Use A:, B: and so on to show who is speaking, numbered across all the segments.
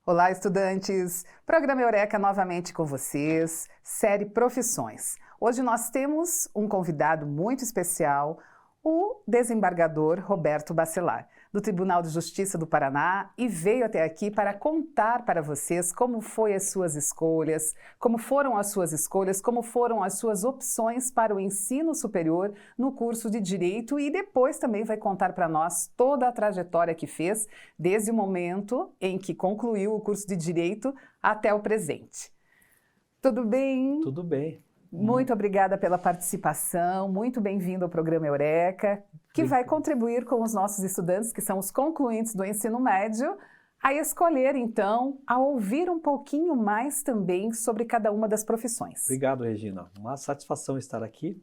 A: Olá, estudantes! Programa Eureka novamente com vocês, série Profissões. Hoje nós temos um convidado muito especial, o desembargador Roberto Bacelar, do Tribunal de Justiça do Paraná, e veio até aqui para contar para vocês como foram as suas opções para o ensino superior no curso de Direito e depois também vai contar para nós toda a trajetória que fez, desde o momento em que concluiu o curso de Direito até o presente. Tudo bem?
B: Tudo bem.
A: Muito obrigada pela participação, muito bem-vindo ao programa Eureka, que vai contribuir com os nossos estudantes, que são os concluintes do ensino médio, a escolher, então, a ouvir um pouquinho mais também sobre cada uma das profissões.
B: Obrigado, Regina. Uma satisfação estar aqui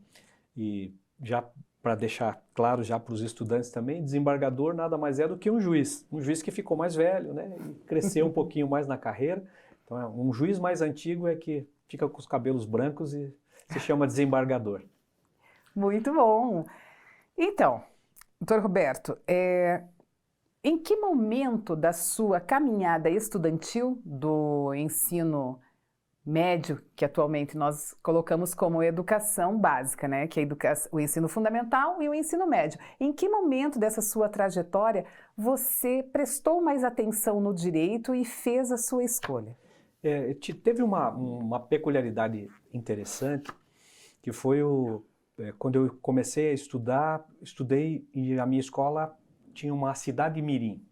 B: e já para deixar claro já para os estudantes também, desembargador nada mais é do que um juiz que ficou mais velho, né, e cresceu um pouquinho mais na carreira. Então, um juiz mais antigo é que fica com os cabelos brancos e se chama desembargador.
A: Muito bom. Então, doutor Roberto, em que momento da sua caminhada estudantil do ensino médio, que atualmente nós colocamos como educação básica, né, que é o ensino fundamental e o ensino médio, em que momento dessa sua trajetória você prestou mais atenção no direito e fez a sua escolha?
B: Teve uma peculiaridade interessante, que foi quando eu comecei a estudei e a minha escola tinha uma cidade mirim.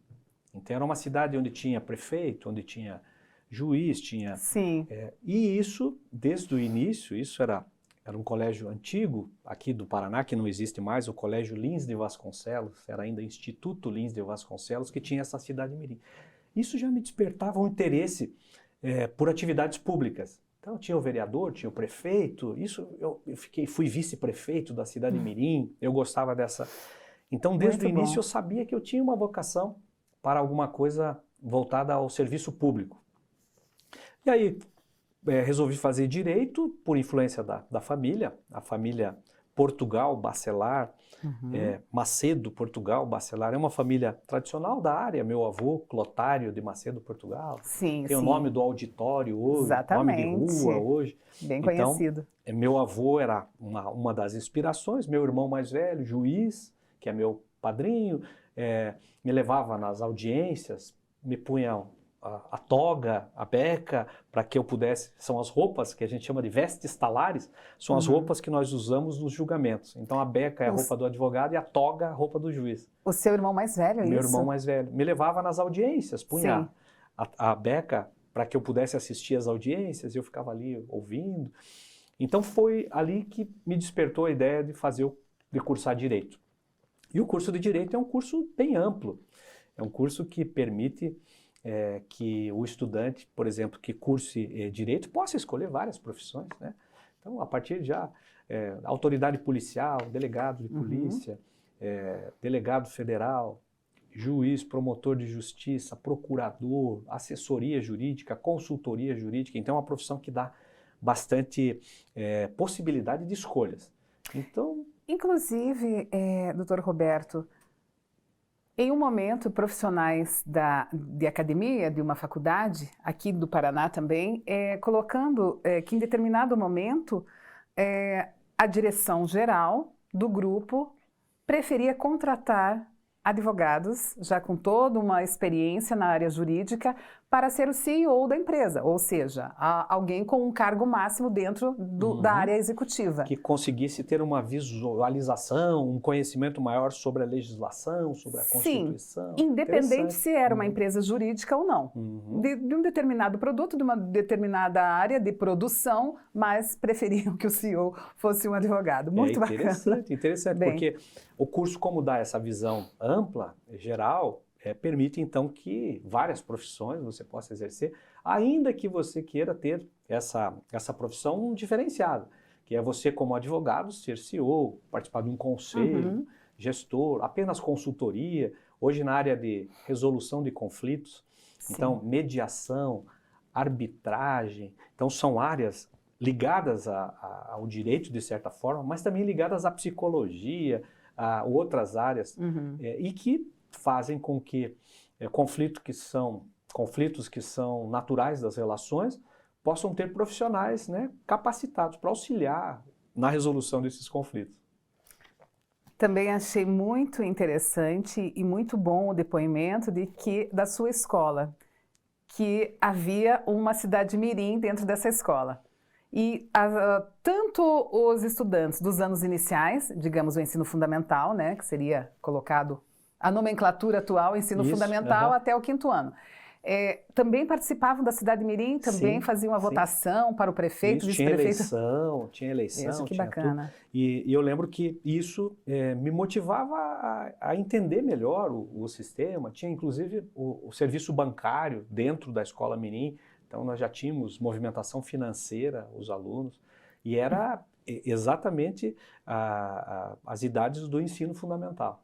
B: Então era uma cidade onde tinha prefeito, onde tinha juiz, tinha...
A: Sim.
B: E isso, desde o início, isso era um colégio antigo, aqui do Paraná, que não existe mais, o Colégio Lins de Vasconcelos, era ainda Instituto Lins de Vasconcelos, que tinha essa cidade mirim. Isso já me despertava um interesse por atividades públicas. Então tinha o vereador, tinha o prefeito, eu fui vice-prefeito da cidade mirim, eu gostava dessa... Então desde o início eu sabia que eu tinha uma vocação para alguma coisa voltada ao serviço público. E aí resolvi fazer direito por influência da família, a família Portugal Bacelar, Macedo Portugal Bacelar, é uma família tradicional da área, meu avô Clotário de Macedo Portugal, tem o nome do auditório hoje,
A: exatamente,
B: nome de rua hoje.
A: Bem conhecido.
B: Então, meu avô era uma das inspirações, meu irmão mais velho, juiz, que é meu padrinho, me levava nas audiências, me punha a toga, a beca, para que eu pudesse, são as roupas que a gente chama de vestes talares, são as roupas que nós usamos nos julgamentos. Então a beca é a roupa do advogado e a toga a roupa do juiz.
A: O seu irmão mais velho, é isso?
B: Meu irmão mais velho. Me levava nas audiências, punha a beca para que eu pudesse assistir às audiências, e eu ficava ali ouvindo. Então foi ali que me despertou a ideia de cursar Direito. E o curso de Direito é um curso bem amplo, é um curso que permite que o estudante, por exemplo, que curse Direito, possa escolher várias profissões, né? Então, a partir de autoridade policial, delegado de polícia, delegado federal, juiz, promotor de justiça, procurador, assessoria jurídica, consultoria jurídica. Então, é uma profissão que dá bastante possibilidade de escolhas. Então,
A: inclusive, doutor Roberto, em um momento, profissionais de academia, de uma faculdade, aqui do Paraná também, colocando que em determinado momento a direção geral do grupo preferia contratar advogados, já com toda uma experiência na área jurídica, para ser o CEO da empresa, ou seja, alguém com um cargo máximo dentro da área executiva.
B: Que conseguisse ter uma visualização, um conhecimento maior sobre a legislação, sobre a Constituição.
A: Sim, independente se era uma empresa jurídica ou não. De um determinado produto, de uma determinada área de produção, mas preferiam que o CEO fosse um advogado. Muito bacana.
B: Interessante, porque o curso, como dá essa visão ampla, geral, permite então que várias profissões você possa exercer, ainda que você queira ter essa profissão diferenciada, que é você como advogado ser CEO, participar de um conselho, gestor, apenas consultoria, hoje na área de resolução de conflitos, então mediação, arbitragem, então são áreas ligadas ao direito de certa forma, mas também ligadas à psicologia, a outras áreas, e que fazem com que conflitos que são conflitos que são naturais das relações, possam ter profissionais, né, capacitados para auxiliar na resolução desses conflitos.
A: Também achei muito interessante e muito bom o depoimento da sua escola, que havia uma cidade mirim dentro dessa escola. E tanto os estudantes dos anos iniciais, digamos o ensino fundamental, né, que seria colocado a nomenclatura atual, ensino fundamental até o 5º ano. Também participavam da cidade mirim, também faziam a votação para o prefeito, vice-prefeito.
B: Tinha eleição,
A: isso, que
B: tinha
A: bacana.
B: tudo. E eu lembro que isso me motivava a entender melhor o sistema. Tinha inclusive o serviço bancário dentro da escola mirim, então nós já tínhamos movimentação financeira, os alunos, e era exatamente as idades do ensino fundamental.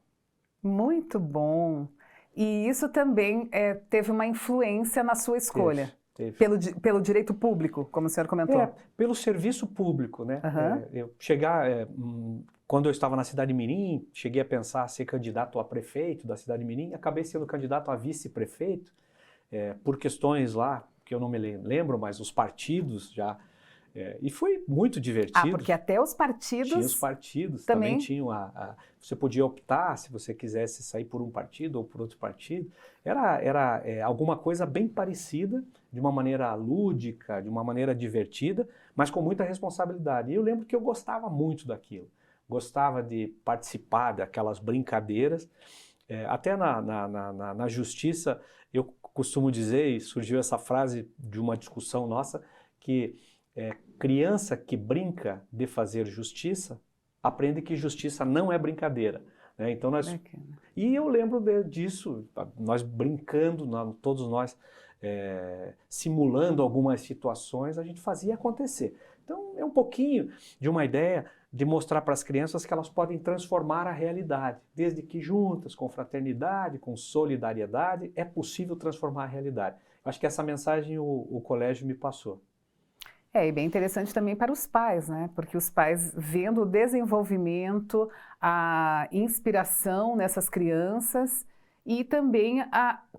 A: Muito bom. E isso também teve uma influência na sua escolha,
B: teve.
A: Pelo direito público, como o senhor comentou.
B: Pelo serviço público, né? Quando eu estava na cidade mirim, cheguei a pensar em ser candidato a prefeito da cidade mirim, acabei sendo candidato a vice-prefeito, por questões lá, que eu não me lembro, mas os partidos já... e foi muito divertido.
A: Porque até os partidos...
B: Tinha os partidos, também tinham você podia optar se você quisesse sair por um partido ou por outro partido. Era alguma coisa bem parecida, de uma maneira lúdica, de uma maneira divertida, mas com muita responsabilidade. E eu lembro que eu gostava muito daquilo. Gostava de participar daquelas brincadeiras. Até na justiça, eu costumo dizer, e surgiu essa frase de uma discussão nossa, que criança que brinca de fazer justiça, aprende que justiça não é brincadeira. Né? Então e eu lembro disso, nós brincando, todos nós simulando algumas situações, a gente fazia acontecer. Então é um pouquinho de uma ideia de mostrar para as crianças que elas podem transformar a realidade, desde que juntas, com fraternidade, com solidariedade, é possível transformar a realidade. Acho que essa mensagem o colégio me passou.
A: E bem interessante também para os pais, né? Porque os pais, vendo o desenvolvimento, a inspiração nessas crianças e também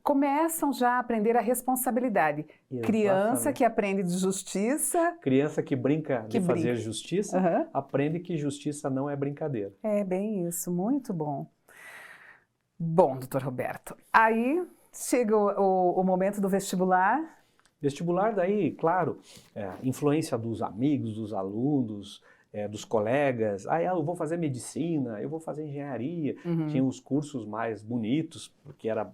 A: começam já a aprender a responsabilidade. Exatamente. Criança que aprende de justiça...
B: Criança que brinca de fazer justiça, aprende que justiça não é brincadeira.
A: É bem isso, muito bom. Bom, doutor Roberto, aí chega o momento do vestibular...
B: Vestibular, daí, claro, influência dos amigos, dos alunos, dos colegas. Eu vou fazer medicina, eu vou fazer engenharia. Tinha os cursos mais bonitos, porque era...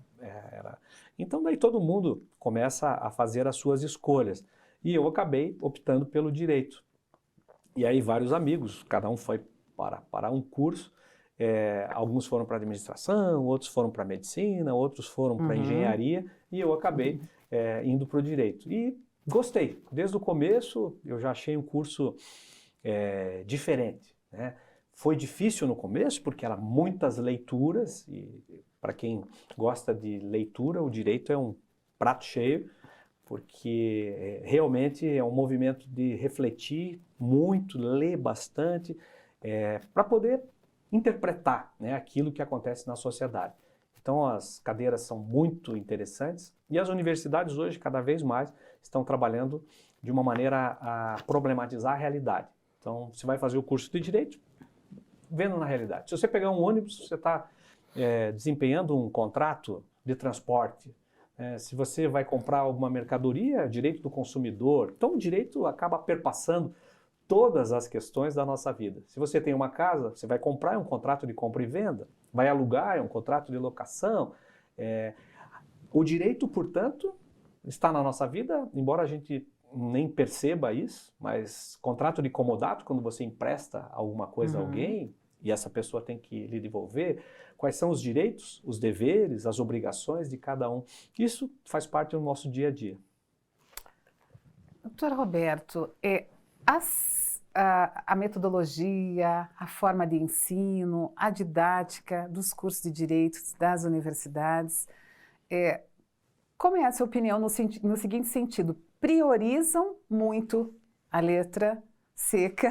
B: Então, daí todo mundo começa a fazer as suas escolhas. E eu acabei optando pelo direito. E aí vários amigos, cada um foi para um curso. Alguns foram para administração, outros foram para medicina, outros foram para engenharia. E eu acabei... indo para o direito. E gostei. Desde o começo eu já achei um curso diferente. Né? Foi difícil no começo porque eram muitas leituras e para quem gosta de leitura, o direito é um prato cheio, porque realmente é um movimento de refletir muito, ler bastante, para poder interpretar, né, aquilo que acontece na sociedade. Então as cadeiras são muito interessantes e as universidades hoje cada vez mais estão trabalhando de uma maneira a problematizar a realidade. Então você vai fazer o curso de Direito vendo na realidade. Se você pegar um ônibus, você está desempenhando um contrato de transporte. Se você vai comprar alguma mercadoria, direito do consumidor. Então o direito acaba perpassando todas as questões da nossa vida. Se você tem uma casa, você vai comprar, é um contrato de compra e venda. Vai alugar, é um contrato de locação. O direito, portanto, está na nossa vida, embora a gente nem perceba isso, mas contrato de comodato, quando você empresta alguma coisa a alguém e essa pessoa tem que lhe devolver, quais são os direitos, os deveres, as obrigações de cada um. Isso faz parte do nosso dia a dia.
A: Doutor Roberto, a metodologia, a forma de ensino, a didática dos cursos de direitos das universidades, como é a sua opinião no seguinte sentido? Priorizam muito a letra seca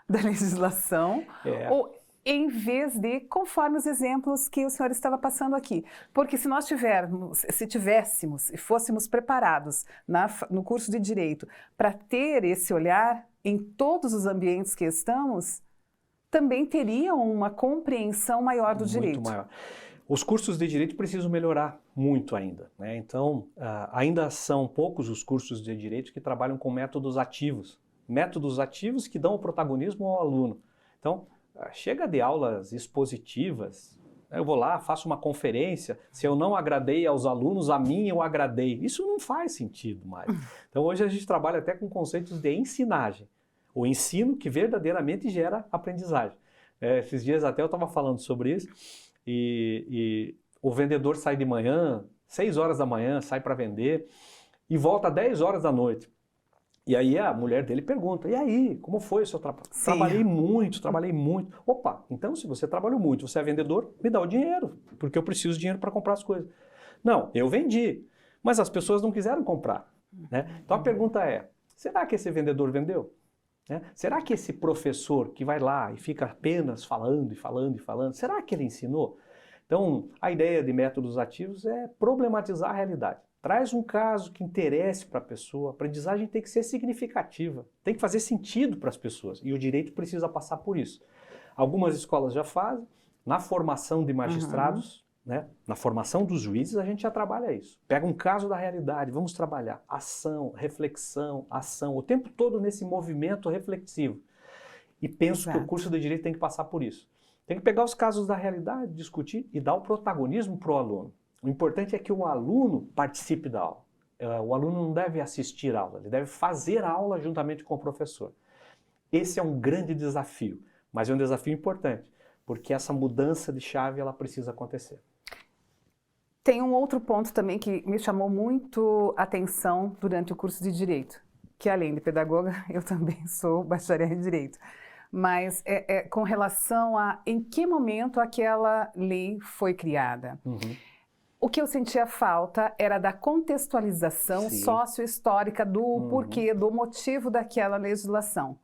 A: da legislação ou em vez de conforme os exemplos que o senhor estava passando aqui. Porque se nós tivéssemos e fôssemos preparados no curso de Direito para ter esse olhar em todos os ambientes que estamos, também teriam uma compreensão maior do direito.
B: Muito maior. Os cursos de Direito precisam melhorar muito ainda, né? Então, ainda são poucos os cursos de Direito que trabalham com métodos ativos que dão o protagonismo ao aluno. Então, chega de aulas expositivas, eu vou lá, faço uma conferência, se eu não agradei aos alunos, a mim eu agradei. Isso não faz sentido mais. Então hoje a gente trabalha até com conceitos de ensinagem, o ensino que verdadeiramente gera aprendizagem. Esses dias até eu estava falando sobre isso, e o vendedor sai de manhã, 6 horas da manhã, sai para vender, e volta 10 horas da noite. E aí a mulher dele pergunta, e aí, como foi o seu trabalho? Trabalhei muito. Opa, então se você trabalhou muito, você é vendedor, me dá o dinheiro, porque eu preciso de dinheiro para comprar as coisas. Não, eu vendi, mas as pessoas não quiseram comprar, né? Então a pergunta é, será que esse vendedor vendeu? Será que esse professor que vai lá e fica apenas falando, será que ele ensinou? Então a ideia de métodos ativos é problematizar a realidade. Traz um caso que interesse para a pessoa, a aprendizagem tem que ser significativa, tem que fazer sentido para as pessoas e o direito precisa passar por isso. Algumas escolas já fazem, na formação de magistrados, né, na formação dos juízes a gente já trabalha isso. Pega um caso da realidade, vamos trabalhar ação, reflexão, ação, o tempo todo nesse movimento reflexivo. E penso que o curso de direito tem que passar por isso. Tem que pegar os casos da realidade, discutir e dar o protagonismo para o aluno. O importante é que o aluno participe da aula. O aluno não deve assistir a aula, ele deve fazer a aula juntamente com o professor. Esse é um grande desafio, mas é um desafio importante, porque essa mudança de chave ela precisa acontecer.
A: Tem um outro ponto também que me chamou muito a atenção durante o curso de Direito, que além de pedagoga, eu também sou bacharel em Direito. Mas com relação a em que momento aquela lei foi criada. O que eu sentia falta era da contextualização sociohistórica do porquê, do motivo daquela legislação.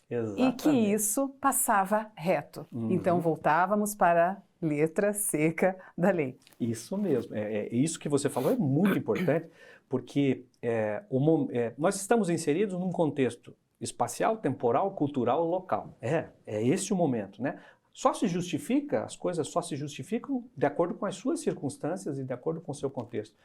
B: Exatamente.
A: E que isso passava reto. Então voltávamos para a letra seca da lei.
B: Isso mesmo. Isso que você falou é muito importante, porque nós estamos inseridos num contexto espacial, temporal, cultural, local. É esse o momento, né? As coisas só se justificam de acordo com as suas circunstâncias e de acordo com o seu contexto.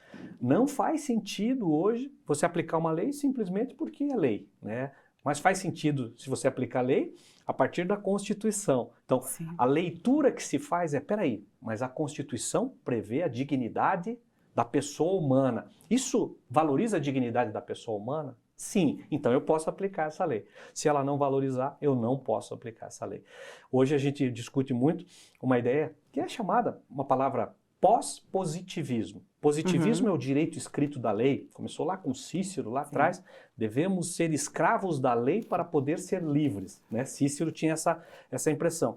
B: Não faz sentido hoje você aplicar uma lei simplesmente porque é lei, né? Mas faz sentido se você aplicar a lei a partir da Constituição. Então, a leitura que se faz peraí, mas a Constituição prevê a dignidade da pessoa humana. Isso valoriza a dignidade da pessoa humana? Sim, então eu posso aplicar essa lei. Se ela não valorizar, eu não posso aplicar essa lei. Hoje a gente discute muito uma ideia que é chamada, uma palavra pós-positivismo. Positivismo é o direito escrito da lei. Começou lá com Cícero, lá atrás. Devemos ser escravos da lei para poder ser livres, né? Cícero tinha essa impressão.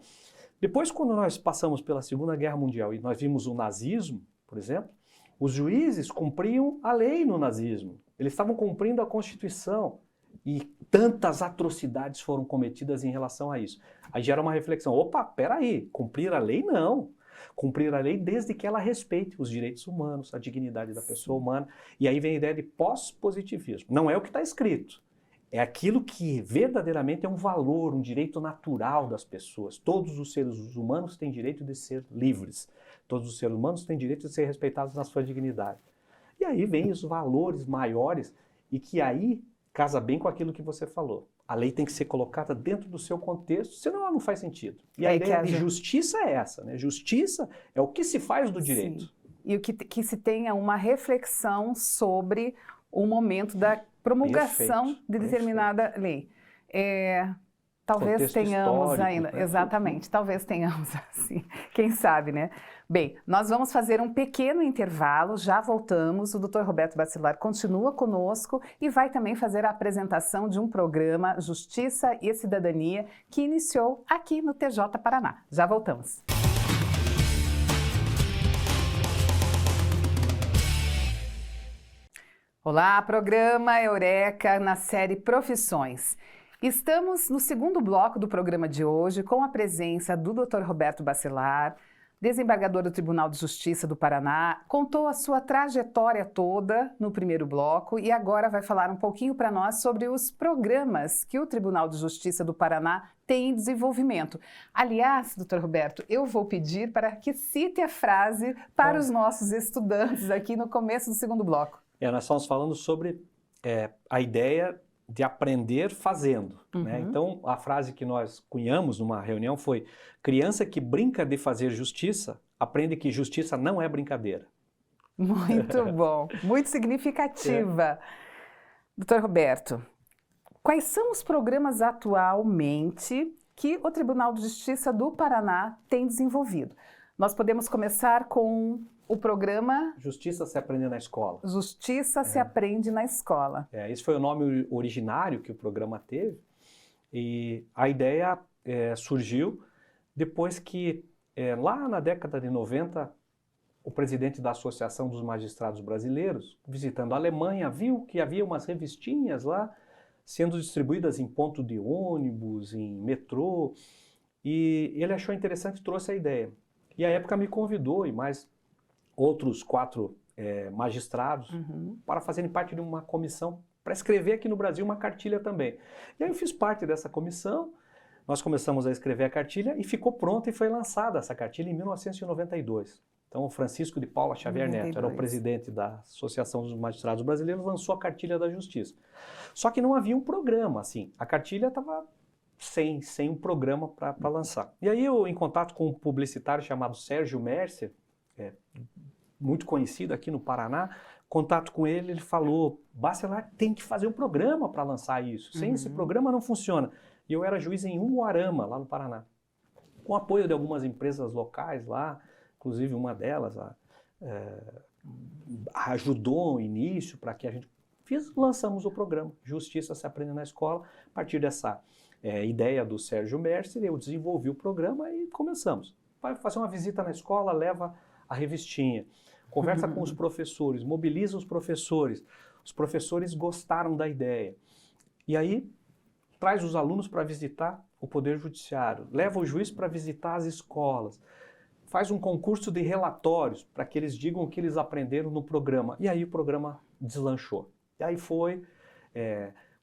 B: Depois, quando nós passamos pela Segunda Guerra Mundial e nós vimos o nazismo, por exemplo, os juízes cumpriam a lei no nazismo. Eles estavam cumprindo a Constituição e tantas atrocidades foram cometidas em relação a isso. Aí gera uma reflexão, opa, peraí, cumprir a lei não. Cumprir a lei desde que ela respeite os direitos humanos, a dignidade da pessoa humana. E aí vem a ideia de pós-positivismo. Não é o que está escrito, é aquilo que verdadeiramente é um valor, um direito natural das pessoas. Todos os seres humanos têm direito de ser livres. Todos os seres humanos têm direito de ser respeitados na sua dignidade. E aí vem os valores maiores e que aí casa bem com aquilo que você falou. A lei tem que ser colocada dentro do seu contexto, senão ela não faz sentido. E a ideia de justiça é essa, né? Justiça é o que se faz do direito.
A: Sim. E o que se tenha uma reflexão sobre o momento da promulgação de determinada lei. Talvez
B: Contexto
A: tenhamos ainda,
B: né?
A: Exatamente, talvez tenhamos assim, quem sabe, né? Bem, nós vamos fazer um pequeno intervalo, já voltamos, o Dr. Roberto Bacelar continua conosco e vai também fazer a apresentação de um programa Justiça e Cidadania que iniciou aqui no TJ Paraná. Já voltamos. Olá, programa Eureka na série Profissões. Estamos no segundo bloco do programa de hoje com a presença do Dr. Roberto Bacelar, desembargador do Tribunal de Justiça do Paraná. Contou a sua trajetória toda no primeiro bloco e agora vai falar um pouquinho para nós sobre os programas que o Tribunal de Justiça do Paraná tem em desenvolvimento. Aliás, Dr. Roberto, eu vou pedir para que cite a frase para os nossos estudantes aqui no começo do segundo bloco.
B: Nós estamos falando sobre a ideia de aprender fazendo, né? Então, a frase que nós cunhamos numa reunião foi: criança que brinca de fazer justiça, aprende que justiça não é brincadeira.
A: Muito bom, muito significativa. Doutor Roberto, quais são os programas atualmente que o Tribunal de Justiça do Paraná tem desenvolvido? Nós podemos começar com o programa
B: Justiça se aprende na escola.
A: Justiça se aprende na escola.
B: Esse foi o nome originário que o programa teve, e a ideia surgiu depois que, lá na década de 90, o presidente da Associação dos Magistrados Brasileiros, visitando a Alemanha, viu que havia umas revistinhas lá sendo distribuídas em ponto de ônibus, em metrô, e ele achou interessante e trouxe a ideia. E à época me convidou e mais outros 4 magistrados para fazerem parte de uma comissão para escrever aqui no Brasil uma cartilha também. E aí eu fiz parte dessa comissão, nós começamos a escrever a cartilha e ficou pronta e foi lançada essa cartilha em 1992. Então o Francisco de Paula Xavier Neto era o presidente da Associação dos Magistrados Brasileiros, lançou a cartilha da Justiça. Só que não havia um programa, assim, a cartilha estava sem um programa para lançar. E aí eu, em contato com um publicitário chamado Sérgio Mercer, muito conhecido aqui no Paraná, contato com ele, ele falou: Bacelar tem que fazer um programa para lançar isso, sem esse programa não funciona. E eu era juiz em Umuarama, lá no Paraná, com apoio de algumas empresas locais lá, inclusive uma delas ajudou no início para que a gente lançamos o programa Justiça se aprende na escola. A partir dessa ideia do Sérgio Mercer, eu desenvolvi o programa e começamos. Vai fazer uma visita na escola, leva a revistinha, conversa com os professores, mobiliza os professores gostaram da ideia. E aí traz os alunos para visitar o Poder Judiciário, leva o juiz para visitar as escolas, faz um concurso de relatórios para que eles digam o que eles aprenderam no programa. E aí o programa deslanchou. E aí foi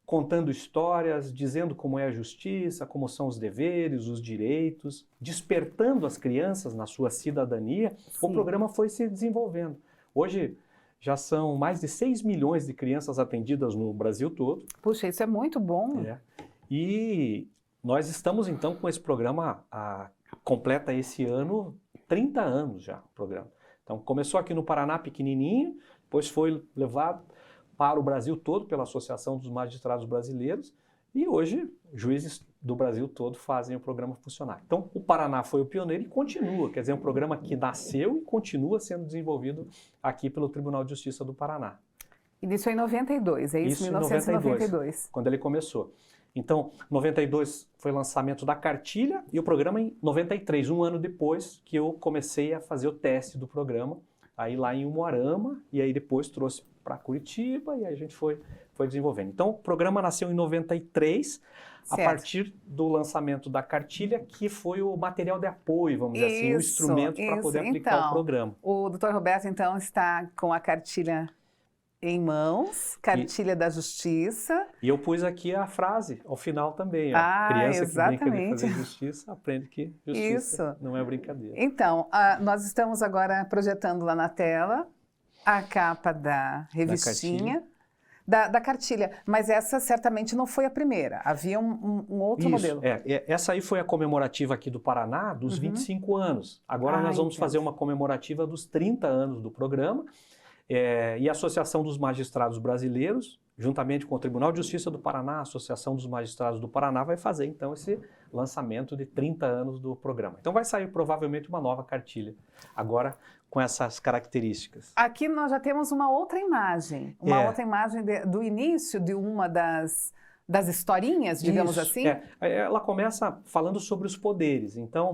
B: contando histórias, dizendo como é a justiça, como são os deveres, os direitos, despertando as crianças na sua cidadania. Sim. O programa foi se desenvolvendo. Hoje já são mais de 6 milhões de crianças atendidas no Brasil todo.
A: Puxa, isso é muito bom.
B: E nós estamos então com esse programa, completa esse ano 30 anos já o programa. Então começou aqui no Paraná pequenininho, depois foi levado para o Brasil todo pela Associação dos Magistrados Brasileiros e hoje juízes do Brasil todo fazem o programa funcionar. Então o Paraná foi o pioneiro e continua, quer dizer, é um programa que nasceu e continua sendo desenvolvido aqui pelo Tribunal de Justiça do Paraná.
A: Iniciou em 92, é isso?
B: Isso
A: 1992.
B: Quando ele começou. Então, 92 foi o lançamento da cartilha e o programa em 93, um ano depois que eu comecei a fazer o teste do programa, aí lá em Umuarama, e aí depois trouxe para Curitiba e aí a gente foi desenvolvendo. Então, o programa nasceu em 93, certo, a partir do lançamento da cartilha, que foi o material de apoio, vamos dizer assim, o instrumento para poder aplicar o programa.
A: O Dr. Roberto, então, está com a cartilha em mãos, cartilha da Justiça.
B: E eu pus aqui a frase ao final também, ó. Criança
A: exatamente.
B: Que brinca de fazer justiça, aprende que justiça não é brincadeira.
A: Então, nós estamos agora projetando lá na tela a capa da revistinha, da cartilha. Mas essa certamente não foi a primeira, havia um outro modelo.
B: Essa aí foi a comemorativa aqui do Paraná dos 25 anos. Agora nós vamos fazer uma comemorativa dos 30 anos do programa. E a Associação dos Magistrados Brasileiros, juntamente com o Tribunal de Justiça do Paraná, a Associação dos Magistrados do Paraná, vai fazer então esse lançamento de 30 anos do programa. Então vai sair provavelmente uma nova cartilha, agora com essas características.
A: Aqui nós já temos uma outra imagem, outra imagem do início de uma das historinhas, digamos assim.
B: Ela começa falando sobre os poderes, então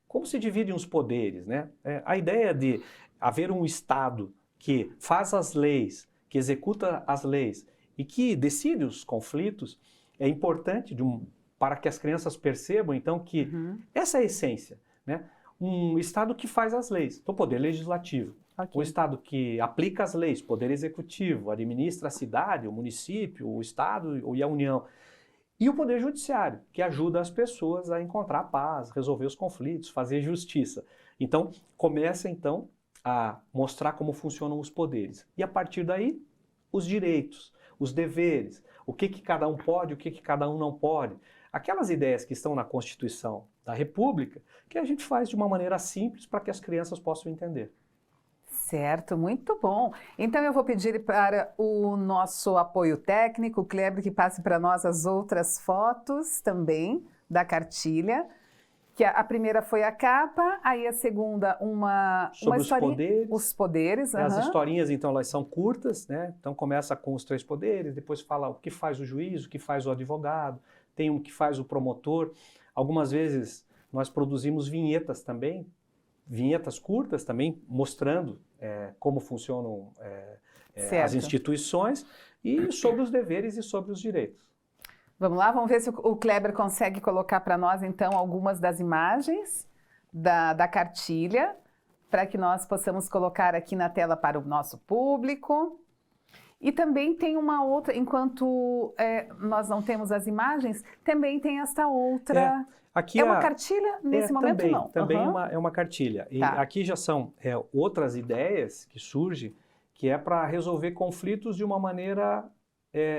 B: como se dividem os poderes, né? A ideia de haver um Estado que faz as leis, que executa as leis e que decide os conflitos, é importante para que as crianças percebam, então, que essa é a essência, né? Um Estado que faz as leis, então, poder legislativo. O Estado que aplica as leis, poder executivo, administra a cidade, o município, o Estado e a União. E o poder judiciário, que ajuda as pessoas a encontrar paz, resolver os conflitos, fazer justiça. Então, começa, então, a mostrar como funcionam os poderes. E, a partir daí, os direitos, os deveres, o que cada um pode, o que cada um não pode. Aquelas ideias que estão na Constituição da República, que a gente faz de uma maneira simples para que as crianças possam entender.
A: Certo, muito bom. Então eu vou pedir para o nosso apoio técnico, o Kleber, que passe para nós as outras fotos também da cartilha. Que a primeira foi a capa, aí a segunda
B: Sobre
A: os poderes.
B: As historinhas, então, elas são curtas, né? Então começa com os 3 poderes, depois fala o que faz o juiz, o que faz o advogado, tem um que faz o promotor. Algumas vezes nós produzimos vinhetas também, vinhetas curtas também, mostrando como funcionam as instituições e sobre os deveres e sobre os direitos.
A: Vamos lá, vamos ver se o Kleber consegue colocar para nós, então, algumas das imagens da cartilha, para que nós possamos colocar aqui na tela para o nosso público. E também tem uma outra, enquanto nós não temos as imagens, também tem esta outra...
B: Aqui
A: uma cartilha? Nesse momento,
B: também,
A: não.
B: Também é uma cartilha. E aqui já são outras ideias que surgem, que é para resolver conflitos de uma maneira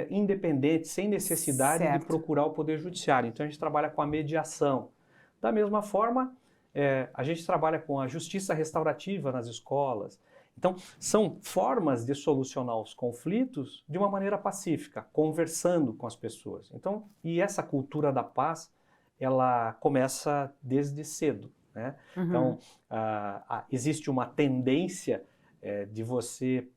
B: independente, sem necessidade de procurar o Poder Judiciário. Então, a gente trabalha com a mediação. Da mesma forma, a gente trabalha com a justiça restaurativa nas escolas. Então, são formas de solucionar os conflitos de uma maneira pacífica, conversando com as pessoas. Então, e essa cultura da paz, ela começa desde cedo, né? Então, existe uma tendência de você,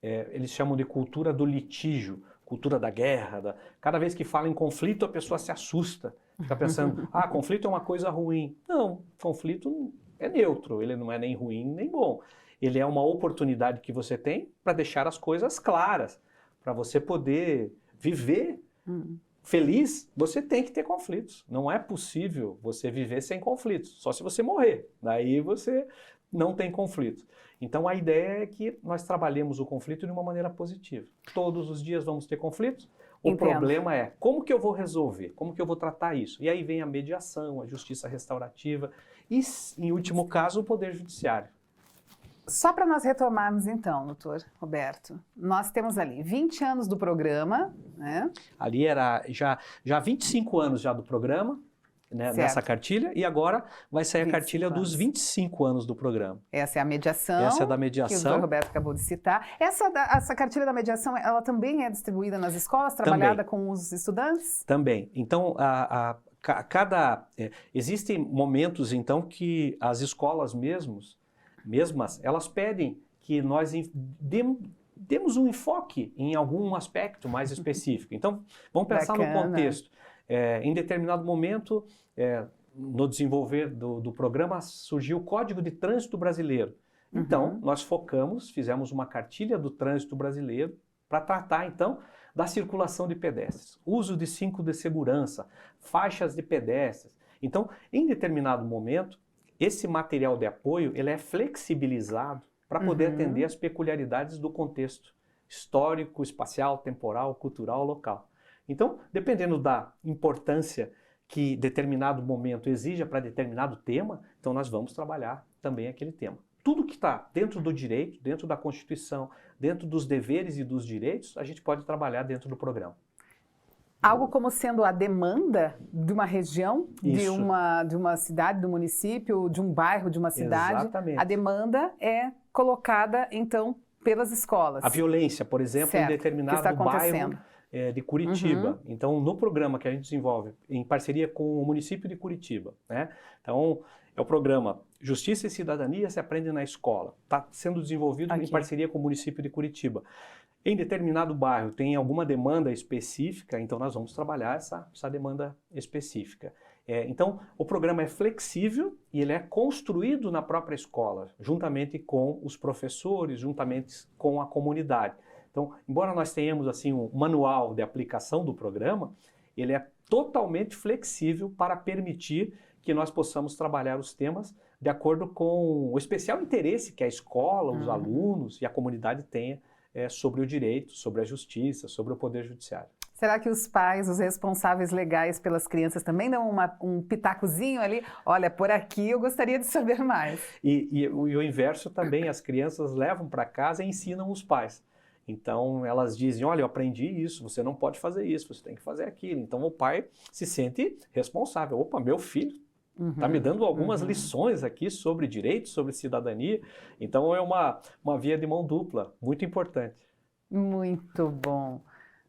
B: eles chamam de cultura do litígio, cultura da guerra. Cada vez que fala em conflito, a pessoa se assusta, fica pensando, conflito é uma coisa ruim. Não, conflito é neutro, ele não é nem ruim nem bom. Ele é uma oportunidade que você tem para deixar as coisas claras, para você poder viver feliz. Você tem que ter conflitos. Não é possível você viver sem conflitos, só se você morrer. Daí você não tem conflitos. Então a ideia é que nós trabalhemos o conflito de uma maneira positiva. Todos os dias vamos ter conflitos. O problema é como que eu vou resolver, como que eu vou tratar isso. E aí vem a mediação, a justiça restaurativa e, em último caso, o Poder Judiciário.
A: Só para nós retomarmos então, doutor Roberto, nós temos ali 20 anos do programa, né?
B: Ali era já 25 anos já do programa, né, nessa cartilha, e agora vai sair a cartilha dos 25 anos do programa.
A: Essa é a mediação.
B: Essa é da mediação.
A: Que o doutor Roberto acabou de citar. Essa cartilha da mediação, ela também é distribuída nas escolas, trabalhada com os estudantes?
B: Também. Então, existem momentos, então, que as escolas mesmas, elas pedem que nós demos um enfoque em algum aspecto mais específico. Então, vamos pensar no contexto. Em determinado momento, no desenvolver do programa, surgiu o Código de Trânsito Brasileiro. Então, nós fizemos uma cartilha do trânsito brasileiro para tratar, então, da circulação de pedestres, uso de cintos de segurança, faixas de pedestres. Então, em determinado momento, esse material de apoio ele é flexibilizado para poder atender às peculiaridades do contexto histórico, espacial, temporal, cultural, local. Então, dependendo da importância que determinado momento exija para determinado tema, então nós vamos trabalhar também aquele tema. Tudo que está dentro do direito, dentro da Constituição, dentro dos deveres e dos direitos, a gente pode trabalhar dentro do programa.
A: Algo como sendo a demanda de uma região, de uma cidade, do município, de um bairro, de uma cidade.
B: Exatamente.
A: A demanda é colocada, então, pelas escolas.
B: A violência, por exemplo, em determinado bairro de Curitiba. Então, no programa que a gente desenvolve, em parceria com o município de Curitiba, né? Então, é o programa Justiça e Cidadania se aprende na escola. Está sendo desenvolvido em parceria com o município de Curitiba. Em determinado bairro tem alguma demanda específica, então nós vamos trabalhar essa demanda específica. Então, o programa é flexível e ele é construído na própria escola, juntamente com os professores, juntamente com a comunidade. Então, embora nós tenhamos assim um manual de aplicação do programa, ele é totalmente flexível para permitir que nós possamos trabalhar os temas de acordo com o especial interesse que a escola, os alunos e a comunidade tenha sobre o direito, sobre a justiça, sobre o poder judiciário.
A: Será que os pais, os responsáveis legais pelas crianças também dão um pitacozinho ali? Olha, por aqui eu gostaria de saber mais.
B: E o inverso também, as crianças levam para casa e ensinam os pais. Então elas dizem, olha, eu aprendi isso, você não pode fazer isso, você tem que fazer aquilo. Então o pai se sente responsável. Opa, meu filho está me dando algumas lições aqui sobre direito, sobre cidadania. Então é uma via de mão dupla, muito importante.
A: Muito bom.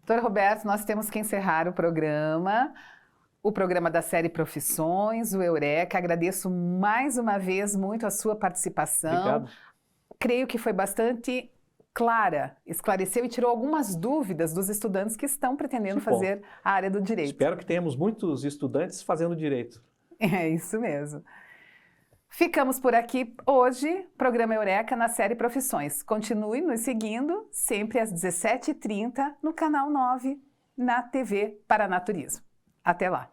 A: Doutor Roberto, nós temos que encerrar o programa da série Profissões, o Eureka. Agradeço mais uma vez muito a sua participação.
B: Obrigado.
A: Creio que foi bastante clara, esclareceu e tirou algumas dúvidas dos estudantes que estão pretendendo fazer a área do direito.
B: Espero que tenhamos muitos estudantes fazendo direito.
A: É isso mesmo. Ficamos por aqui hoje, programa Eureka na série Profissões. Continue nos seguindo, sempre às 17h30, no canal 9, na TV Paraná Turismo. Até lá!